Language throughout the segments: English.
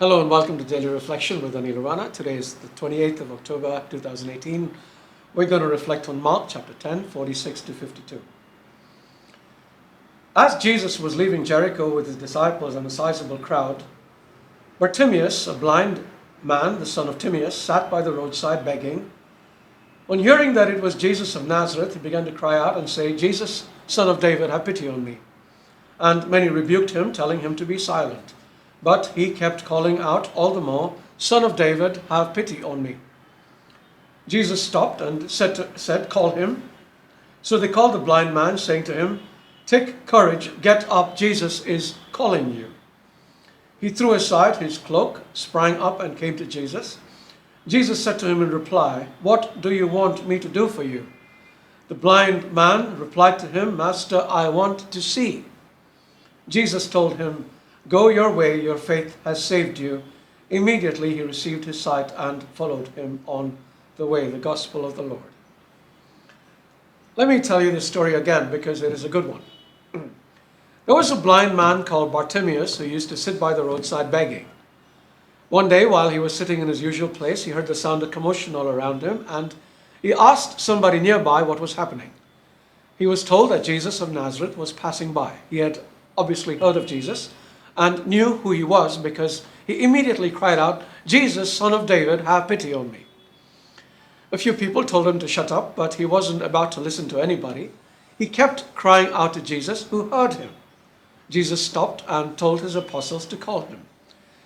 Hello and welcome to Daily Reflection with Aneel Aranha. Today is the 28th of October 2018. We're going to reflect on Mark chapter 10, 46 to 52. As Jesus was leaving Jericho with his disciples and a sizable crowd, Bartimaeus, a blind man, the son of Timaeus, sat by the roadside begging. On hearing that it was Jesus of Nazareth, he began to cry out and say, "Jesus, son of David, have pity on me." And many rebuked him, telling him to be silent. But he kept calling out all the more, "Son of David, have pity on me." Jesus stopped and said, "Call him." So they called the blind man, saying to him, "Take courage, get up, Jesus is calling you." He threw aside his cloak, sprang up and came to Jesus. Jesus said to him in reply, "What do you want me to do for you?" The blind man replied to him, "Master, I want to see." Jesus told him, "Go your way, your faith has saved you." Immediately he received his sight and followed him on the way. The gospel of the Lord. Let me tell you this story again because it is a good one. There was a blind man called Bartimaeus who used to sit by the roadside begging. One day while he was sitting in his usual place, he heard the sound of commotion all around him, and he asked somebody nearby what was happening. He was told that Jesus of Nazareth was passing by. He had obviously heard of Jesus and knew who he was because he immediately cried out, "Jesus, son of David, have pity on me." A few people told him to shut up, but he wasn't about to listen to anybody. He kept crying out to Jesus, who heard him. Jesus stopped and told his apostles to call him.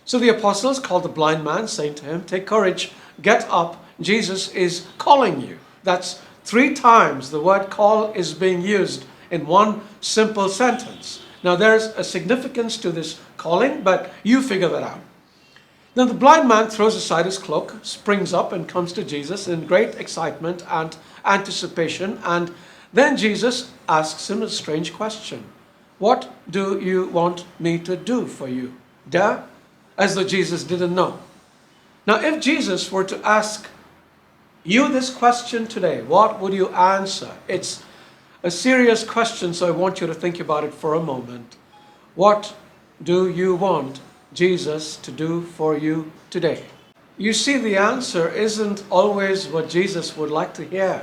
So the apostles called the blind man, saying to him, "Take courage, get up, Jesus is calling you." That's 3 times the word call is being used in one simple sentence. Now there's a significance to this calling, but you figure that out. Then the blind man throws aside his cloak, springs up and comes to Jesus in great excitement and anticipation. And then Jesus asks him a strange question. "What do you want me to do for you?" Duh, as though Jesus didn't know. Now if Jesus were to ask you this question today, what would you answer? It's a serious question, so I want you to think about it for a moment. What do you want Jesus to do for you today? You see, the answer isn't always what Jesus would like to hear.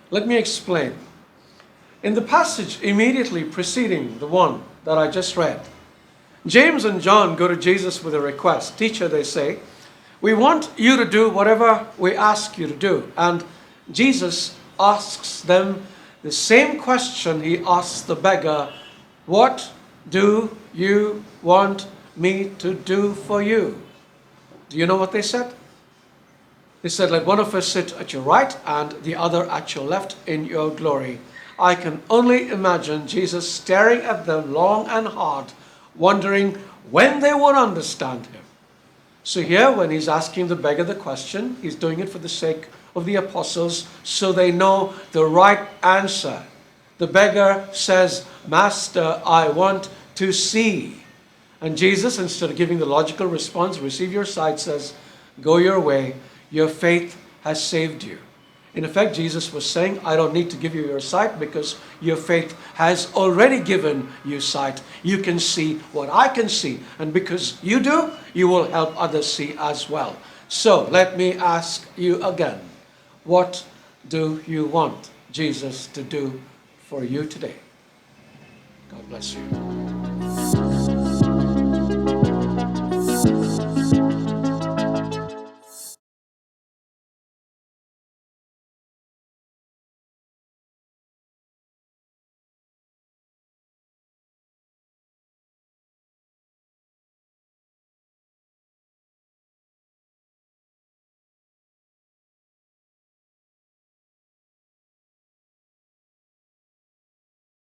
Let me explain. In the passage immediately preceding the one that I just read, James and John go to Jesus with a request. "Teacher," they say, "we want you to do whatever we ask you to do." And Jesus asks them the same question he asks the beggar, "What do you want me to do for you?" Do you know what they said? They said, "Let one of us sit at your right and the other at your left in your glory." I can only imagine Jesus staring at them long and hard, wondering when they would understand him. So here, when he's asking the beggar the question, he's doing it for the sake of the apostles so they know the right answer. The beggar says, "Master, I want to see." And Jesus, instead of giving the logical response, "Receive your sight," says, "Go your way, your faith has saved you." In effect, Jesus was saying, I don't need to give you your sight because your faith has already given you sight. You can see what I can see. And because you do, you will help others see as well. So let me ask you again. What do you want Jesus to do for you today? God bless you.